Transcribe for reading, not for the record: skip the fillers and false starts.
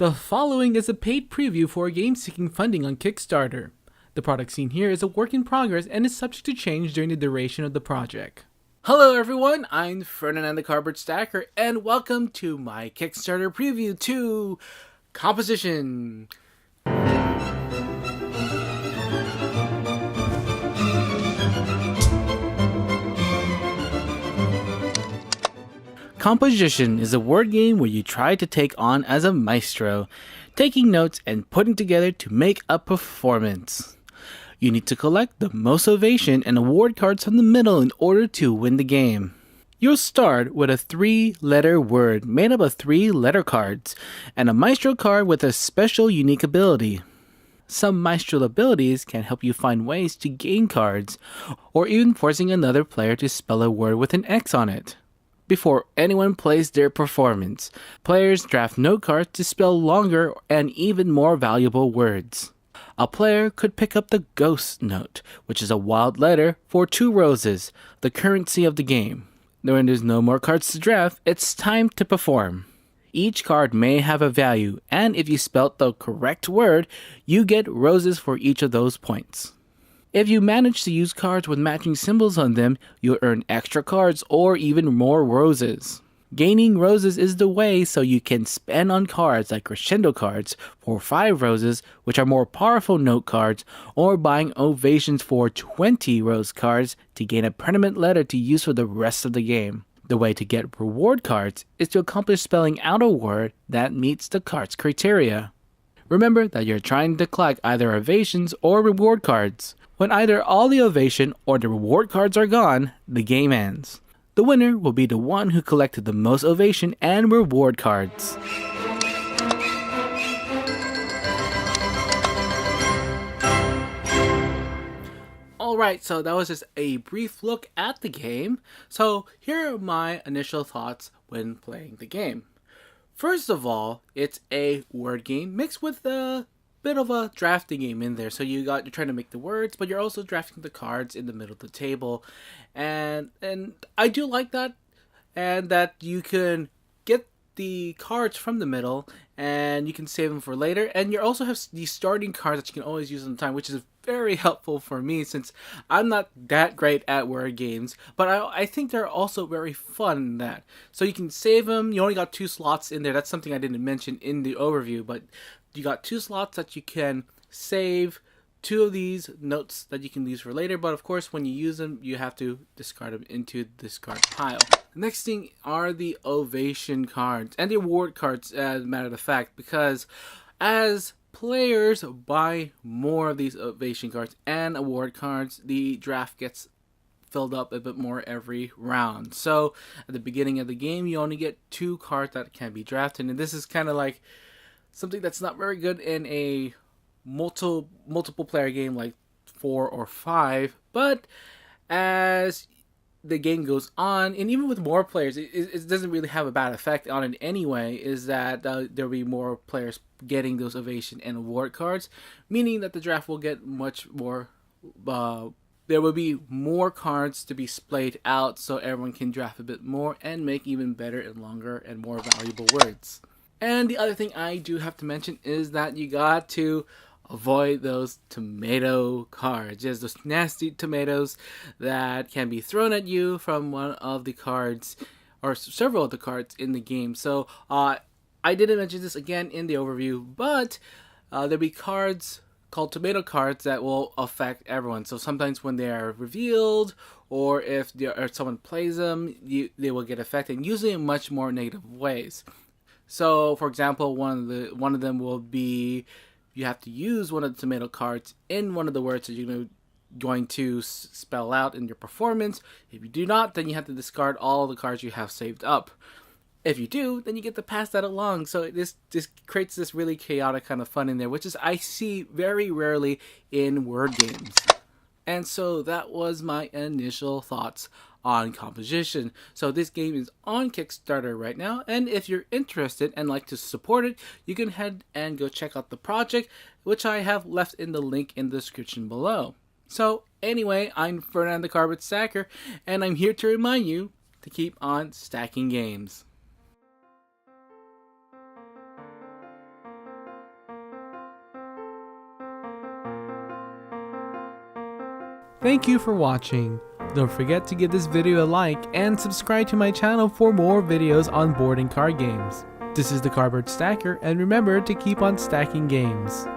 The following is a paid preview for a game seeking funding on Kickstarter. The product seen here is a work in progress and is subject to change during the duration of the project. Hello everyone, I'm Ferdinand the Cardboard Stacker, and welcome to my Kickstarter preview to Composition. Composition is a word game where you try to take on as a maestro, taking notes and putting together to make a performance. You need to collect the most ovation and award cards from the middle in order to win the game. You'll start with a 3-letter word made up of 3-letter cards, and a maestro card with a special unique ability. Some maestro abilities can help you find ways to gain cards, or even forcing another player to spell a word with an X on it. Before anyone plays their performance, players draft note cards to spell longer and even more valuable words. A player could pick up the ghost note, which is a wild letter, for 2 roses, the currency of the game. When there's no more cards to draft, it's time to perform. Each card may have a value, and if you spelt the correct word, you get roses for each of those points. If you manage to use cards with matching symbols on them, you'll earn extra cards or even more roses. Gaining roses is the way so you can spend on cards like crescendo cards for 5 roses, which are more powerful note cards, or buying ovations for 20 rose cards to gain a permanent letter to use for the rest of the game. The way to get reward cards is to accomplish spelling out a word that meets the card's criteria. Remember that you're trying to collect either ovations or reward cards. When either all the ovation or the reward cards are gone, the game ends. The winner will be the one who collected the most ovation and reward cards. Alright, so that was just a brief look at the game. So here are my initial thoughts when playing the game. First of all, it's a word game mixed with a bit of a drafting game in there. So you're trying to make the words, but you're also drafting the cards in the middle of the table. And I do like that, and that you can get the cards from the middle and you can save them for later. And you also have these starting cards that you can always use on time, which is very helpful for me since I'm not that great at word games, but I think they're also very fun in that. So you can save them. You only got 2 slots in there. That's something I didn't mention in the overview, but you got 2 slots that you can save 2 of these notes that you can use for later, but of course when you use them you have to discard them into the discard pile. The next thing are the ovation cards and the award cards, as a matter of fact, because as players buy more of these ovation cards and award cards, the draft gets filled up a bit more every round. So at the beginning of the game you only get 2 cards that can be drafted, and this is kind of like something that's not very good in a multiple player game like 4 or 5, but as the game goes on, and even with more players, it doesn't really have a bad effect on it anyway, is that there'll be more players getting those ovation and award cards, meaning that the draft will get much more, there will be more cards to be splayed out so everyone can draft a bit more and make even better and longer and more valuable words. And the other thing I do have to mention is that you got to avoid those tomato cards. Yes, those nasty tomatoes that can be thrown at you from one of the cards, or several of the cards in the game. So I didn't mention this again in the overview, but there'll be cards called tomato cards that will affect everyone. So sometimes when they are revealed, or if someone plays them, they will get affected, usually in much more negative ways. So, for example, one of them will be you have to use one of the tomato cards in one of the words that you're going to spell out in your performance. If you do not, then you have to discard all the cards you have saved up. If you do, then you get to pass that along. So this creates this really chaotic kind of fun in there, which is I see very rarely in word games. And so that was my initial thoughts on Composition. So this game is on Kickstarter right now, and if you're interested and like to support it, you can head and go check out the project, which I have left in the link in the description below. So anyway, I'm Ferdinand the Cardboard Stacker, and I'm here to remind you to keep on stacking games. Thank you for watching. Don't forget to give this video a like and subscribe to my channel for more videos on board and card games. This is the Cardboard Stacker, and remember to keep on stacking games.